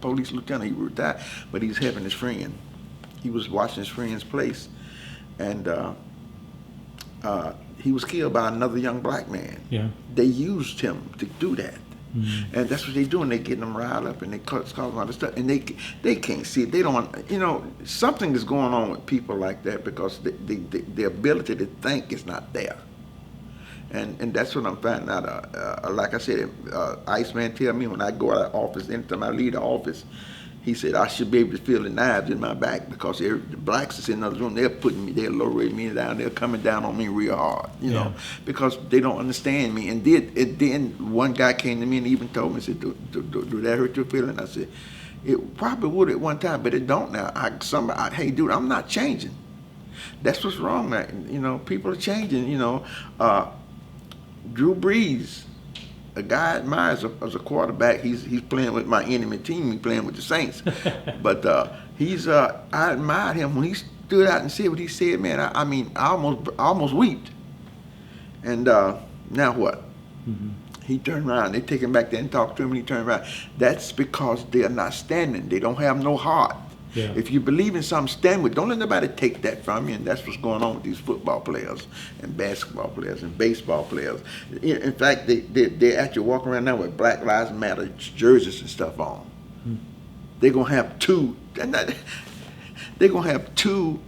police lieutenant. He retired, but he's helping his friend. He was watching his friend's place, and he was killed by another young black man. Yeah. They used him to do that. And that's what they're doing. They're getting them riled up and they causing all this stuff. And they can't see it. They don't, something is going on with people like that because the ability to think is not there. And that's what I'm finding out. Like I said, Iceman tell me when I go out of the office, anytime I leave the office, he said I should be able to feel the knives in my back because the blacks is in another room. They're lowering me down. They're coming down on me real hard, you know, because they don't understand me. And then one guy came to me and even told me, said, "Do that hurt your feeling?" I said, "It probably would at one time, but it don't now." Hey, dude, I'm not changing. That's what's wrong, man. People are changing. Drew Brees, a guy I admire as a quarterback. He's playing with my enemy team. He's playing with the Saints. But I admired him when he stood out and said what he said, man. I almost wept. And now what? He turned around. They take him back there and talk to him, and he turned around. That's because they are not standing. They don't have no heart. Yeah. If you believe in something, stand with it. Don't let nobody take that from you, and that's what's going on with these football players and basketball players and baseball players. In fact, they actually walk around now with Black Lives Matter jerseys and stuff on. They're gonna have two. They're gonna have two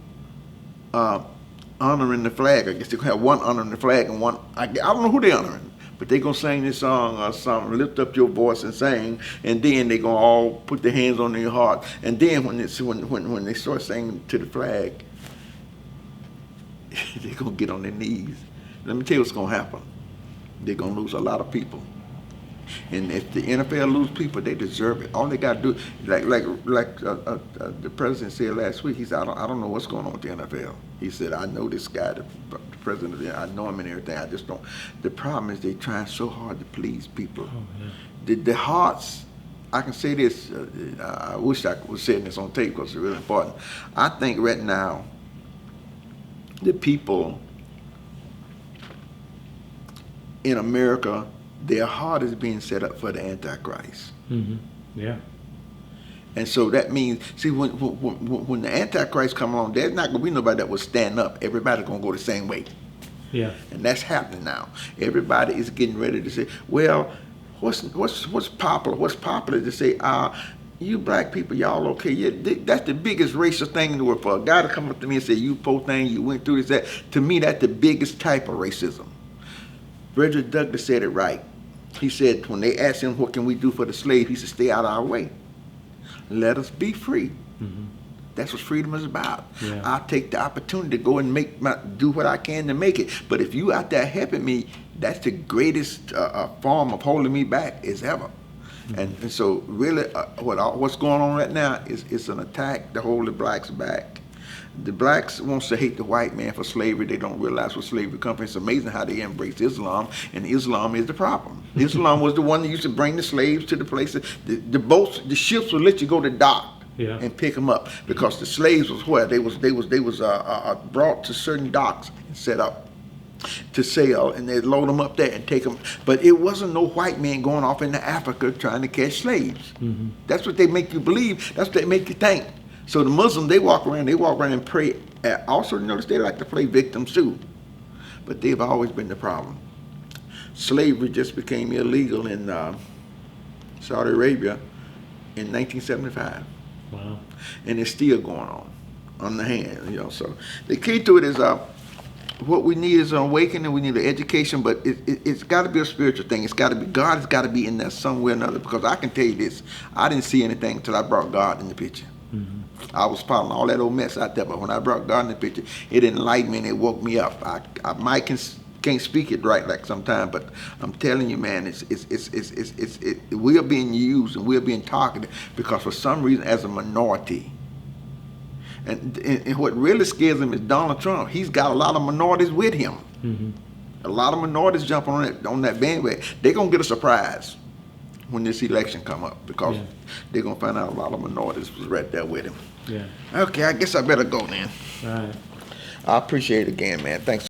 honoring the flag. I guess they're gonna have one honoring the flag and one. I don't know who they're honoring. But they're going to sing this song or something, lift up your voice and sing, and then they're going to all put their hands on their heart. And then when they start singing to the flag, they're going to get on their knees. Let me tell you what's going to happen. They're going to lose a lot of people. And if the NFL lose people, they deserve it. All they got to do, like the president said last week, he said, I don't know what's going on with the NFL. He said, I know this guy, the president, I know him and everything. I just don't. The problem is they're trying so hard to please people. Oh, yeah. The hearts, I can say this, I wish I was saying this on tape because it's really important. I think right now, the people in America, their heart is being set up for the Antichrist. Yeah. And so that means, see, when the Antichrist come along, there's not going to be nobody that will stand up. Everybody's going to go the same way. Yeah. And that's happening now. Everybody is getting ready to say, well, what's popular? What's popular to say, you black people, y'all okay? Yeah, that's the biggest racist thing in the world. For a guy to come up to me and say, you poor thing, you went through this, that, to me, that's the biggest type of racism. Frederick Douglass said it right. He said, when they asked him, what can we do for the slave? He said, stay out of our way. Let us be free. That's what freedom is about. Yeah. I'll take the opportunity to go and do what I can to make it. But if you out there helping me, that's the greatest form of holding me back as ever. And so really what's going on right now is it's an attack to hold the blacks back. The blacks wants to hate the white man for slavery. They don't realize what slavery comes from. It's amazing how they embrace Islam, and Islam is the problem. Islam was the one that used to bring the slaves to the places. The boats, the ships would let you go to dock and pick them up because the slaves was where they was brought to certain docks and set up to sail, and they'd load them up there and take them. But it wasn't no white man going off into Africa trying to catch slaves. That's what they make you believe. That's what they make you think. So the Muslims, they walk around and pray. Also, notice they like to play victims too. But they've always been the problem. Slavery just became illegal in Saudi Arabia in 1975. Wow. And it's still going on the hand, So the key to it is what we need is an awakening. We need an education, but it's got to be a spiritual thing. It's got to be, God has got to be in there somewhere or another, because I can tell you this, I didn't see anything until I brought God in the picture. I was piling all that old mess out there, but when I brought God in the picture, it enlightened me and it woke me up. I might can't speak it right like sometimes, but I'm telling you, man, we are being used and we are being targeted because for some reason, as a minority, and what really scares him is Donald Trump. He's got a lot of minorities with him. A lot of minorities jumping on that bandwagon. They're gonna get a surprise when this election come up, because they're gonna find out a lot of minorities was right there with him. Yeah. Okay, I guess I better go then. All right. I appreciate it again, man. Thanks.